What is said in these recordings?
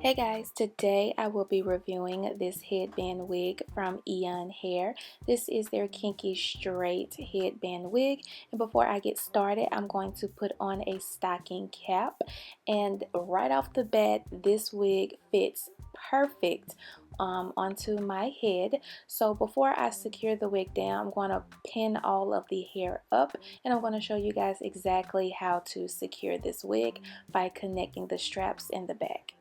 Hey guys, today I will be reviewing this headband wig from Eayon Hair. This is their kinky straight headband wig, and before I get started I'm going to put on a stocking cap, and right off the bat this wig fits perfect onto my head. So before I secure the wig down, I'm going to pin all of the hair up, and I'm going to show you guys exactly how to secure this wig by connecting the straps in the back.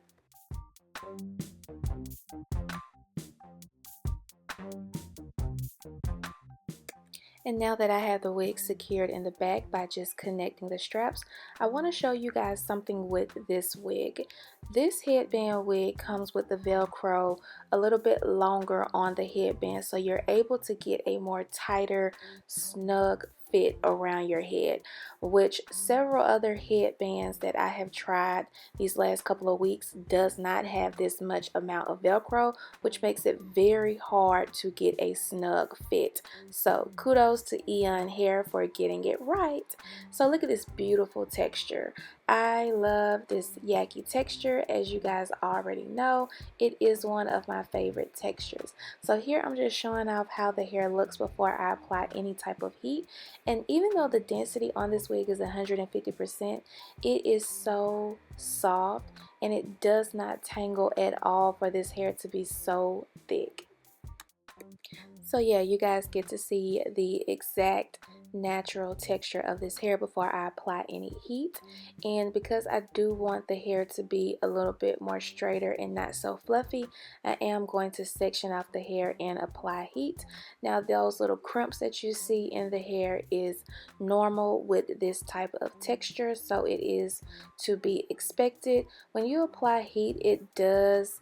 And now that I have the wig secured in the back by just connecting the straps, I want to show you guys something with this wig. This headband wig comes with the Velcro a little bit longer on the headband, so you're able to get a more tighter, snug fit around your head, which several other headbands that I have tried these last couple of weeks does not have this much amount of Velcro, which makes it very hard to get a snug fit. So kudos to Eayon Hair for getting it right. So look at this beautiful texture. I love this yaki texture. As you guys already know, it is one of my favorite textures. So here I'm just showing off how the hair looks before I apply any type of heat. And even though the density on this wig is 150%, it is so soft and it does not tangle at all for this hair to be so thick. So yeah, you guys get to see the exact natural texture of this hair before I apply any heat. And because I do want the hair to be a little bit more straighter and not so fluffy, I am going to section off the hair and apply heat. Now those little crimps that you see in the hair is normal with this type of texture, so it is to be expected. When you apply heat, it does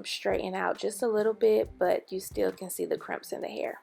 straighten out just a little bit, but you still can see the crimps in the hair.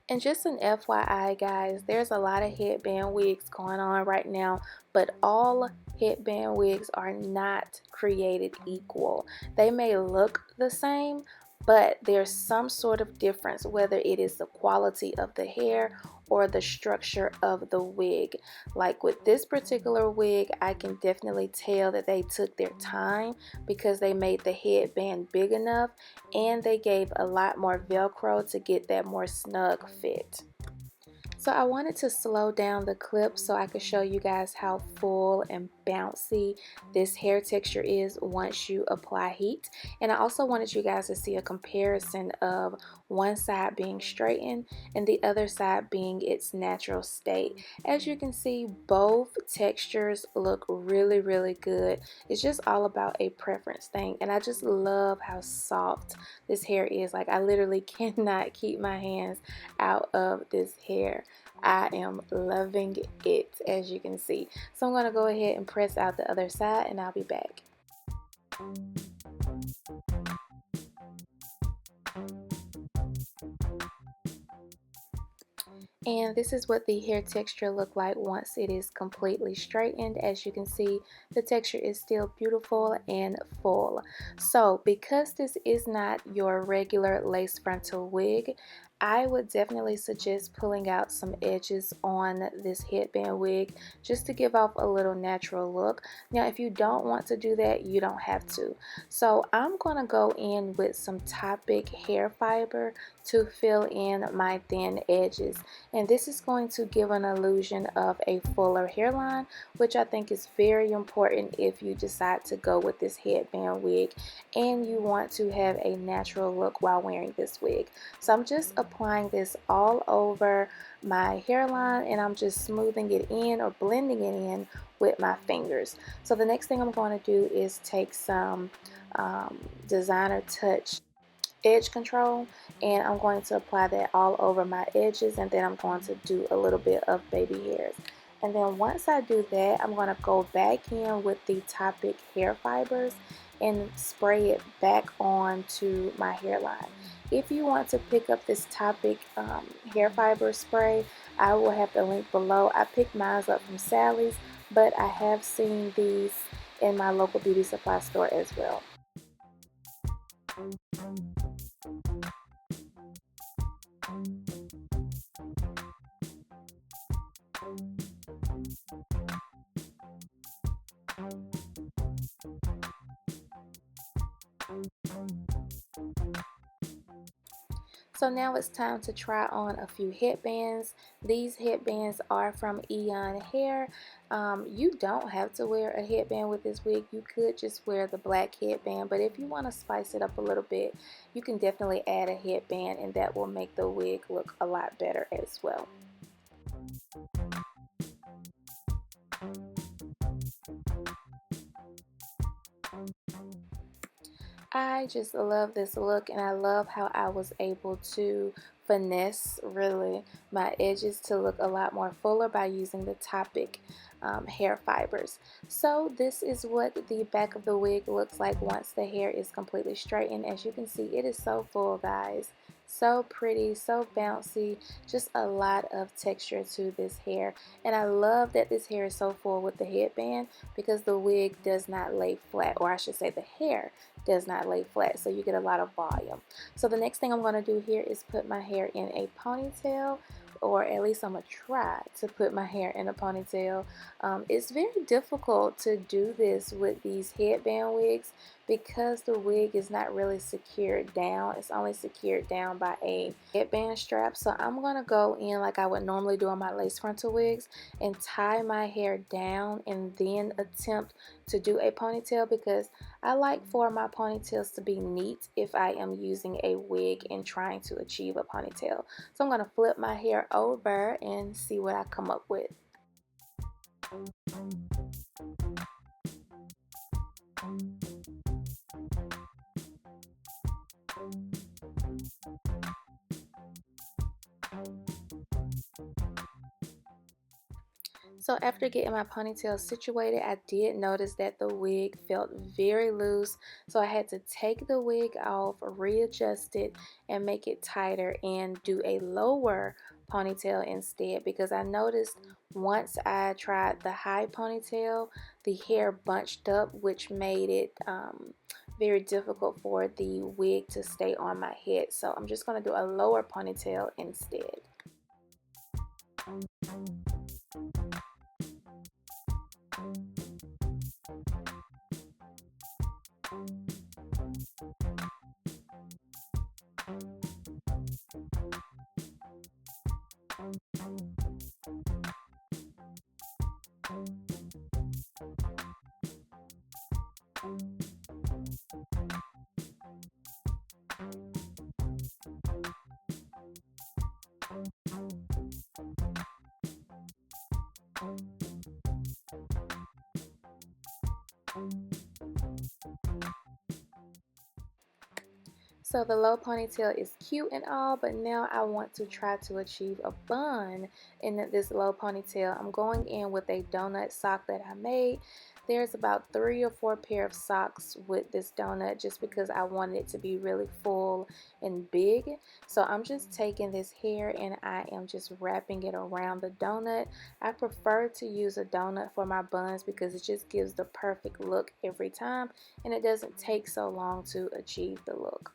And just an FYI guys, there's a lot of headband wigs going on right now, but all headband wigs are not created equal. They may look the same, but there's some sort of difference, whether it is the quality of the hair or the structure of the wig. Like with this particular wig, I can definitely tell that they took their time because they made the headband big enough and they gave a lot more Velcro to get that more snug fit. So I wanted to slow down the clip so I could show you guys how full and bouncy this hair texture is once you apply heat. And I also wanted you guys to see a comparison of one side being straightened and the other side being its natural state. As you can see, both textures look really good. It's just all about a preference thing, and I just love how soft this hair is. Like, I literally cannot keep my hands out of this hair. I am loving it, as you can see. So I'm going to go ahead and press out the other side and I'll be back. And this is what the hair texture look like once it is completely straightened. As you can see, the texture is still beautiful and full. So because this is not your regular lace frontal wig, I would definitely suggest pulling out some edges on this headband wig just to give off a little natural look. Now if you don't want to do that, you don't have to. So I'm going to go in with some Topic hair fiber to fill in my thin edges, and this is going to give an illusion of a fuller hairline, which I think is very important if you decide to go with this headband wig and you want to have a natural look while wearing this wig. So I'm just applying this all over my hairline and I'm just smoothing it in or blending it in with my fingers. So the next thing I'm going to do is take some Designer Touch edge control, and I'm going to apply that all over my edges, and then I'm going to do a little bit of baby hairs. And then once I do that, I'm going to go back in with the Topic hair fibers and spray it back onto my hairline. If you want to pick up this Topic hair fiber spray, I will have the link below. I picked mine up from Sally's, but I have seen these in my local beauty supply store as well. So now it's time to try on a few headbands. These headbands are from Eayon Hair. You don't have to wear a headband with this wig. You could just wear the black headband, but if you want to spice it up a little bit, you can definitely add a headband, and that will make the wig look a lot better as well. I just love this look, and I love how I was able to finesse really my edges to look a lot more fuller by using the Topic hair fibers. So this is what the back of the wig looks like once the hair is completely straightened. As you can see, it is so full, guys. So pretty, so bouncy, just a lot of texture to this hair. And I love that this hair is so full with the headband because the wig does not lay flat, or I should say the hair does not lay flat, so you get a lot of volume. So the next thing I'm going to do here is put my hair in a ponytail, or at least I'm going to try to put my hair in a ponytail. It's very difficult to do this with these headband wigs because the wig is not really secured down. It's only secured down by a headband strap. So I'm going to go in like I would normally do on my lace frontal wigs and tie my hair down and then attempt to do a ponytail, because I like for my ponytails to be neat if I am using a wig and trying to achieve a ponytail. So I'm going to flip my hair over and see what I come up with. So after getting my ponytail situated, I did notice that the wig felt very loose. So I had to take the wig off, readjust it, and make it tighter and do a lower ponytail instead, because I noticed once I tried the high ponytail, the hair bunched up, which made it very difficult for the wig to stay on my head. So I'm just going to do a lower ponytail instead. So the low ponytail is cute and all, but now I want to try to achieve a bun in this low ponytail. I'm going in with a donut sock that I made. There's about 3 or 4 pair of socks with this donut just because I wanted it to be really full and big. So I'm just taking this hair and I am just wrapping it around the donut. I prefer to use a donut for my buns because it just gives the perfect look every time, and it doesn't take so long to achieve the look.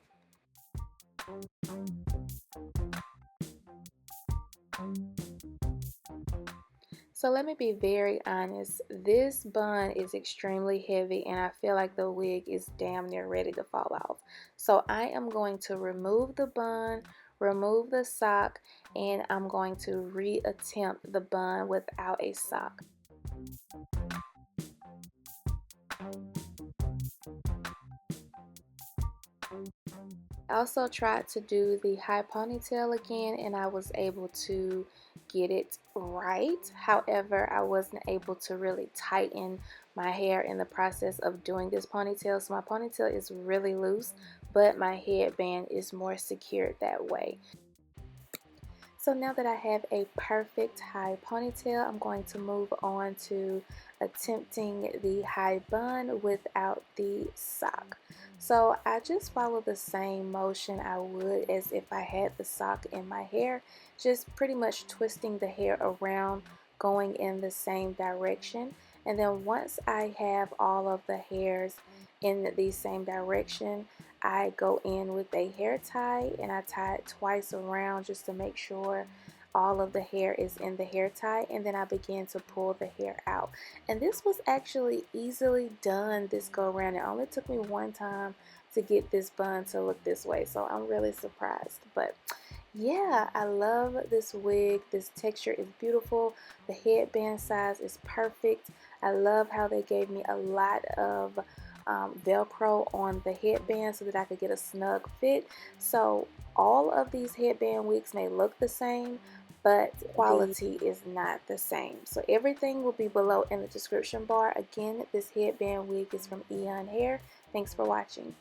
So let me be very honest, this bun is extremely heavy and I feel like the wig is damn near ready to fall off. So I am going to remove the bun, remove the sock, and I'm going to reattempt the bun without a sock. I also tried to do the high ponytail again and I was able to get it right. However, I wasn't able to really tighten my hair in the process of doing this ponytail. So my ponytail is really loose, but my headband is more secured that way. So now that I have a perfect high ponytail, I'm going to move on to attempting the high bun without the sock. So I just follow the same motion I would as if I had the sock in my hair, just pretty much twisting the hair around, going in the same direction. And then once I have all of the hairs in the same direction, I go in with a hair tie and I tie it twice around just to make sure all of the hair is in the hair tie, and then I begin to pull the hair out. And this was actually easily done this go around. It only took me one time to get this bun to look this way, so I'm really surprised. But yeah, I love this wig. This texture is beautiful. The headband size is perfect. I love how they gave me a lot of Velcro on the headband so that I could get a snug fit. So all of these headband wigs may look the same, but quality is not the same. So everything will be below in the description bar. Again, this headband wig is from Eayon Hair. Thanks for watching.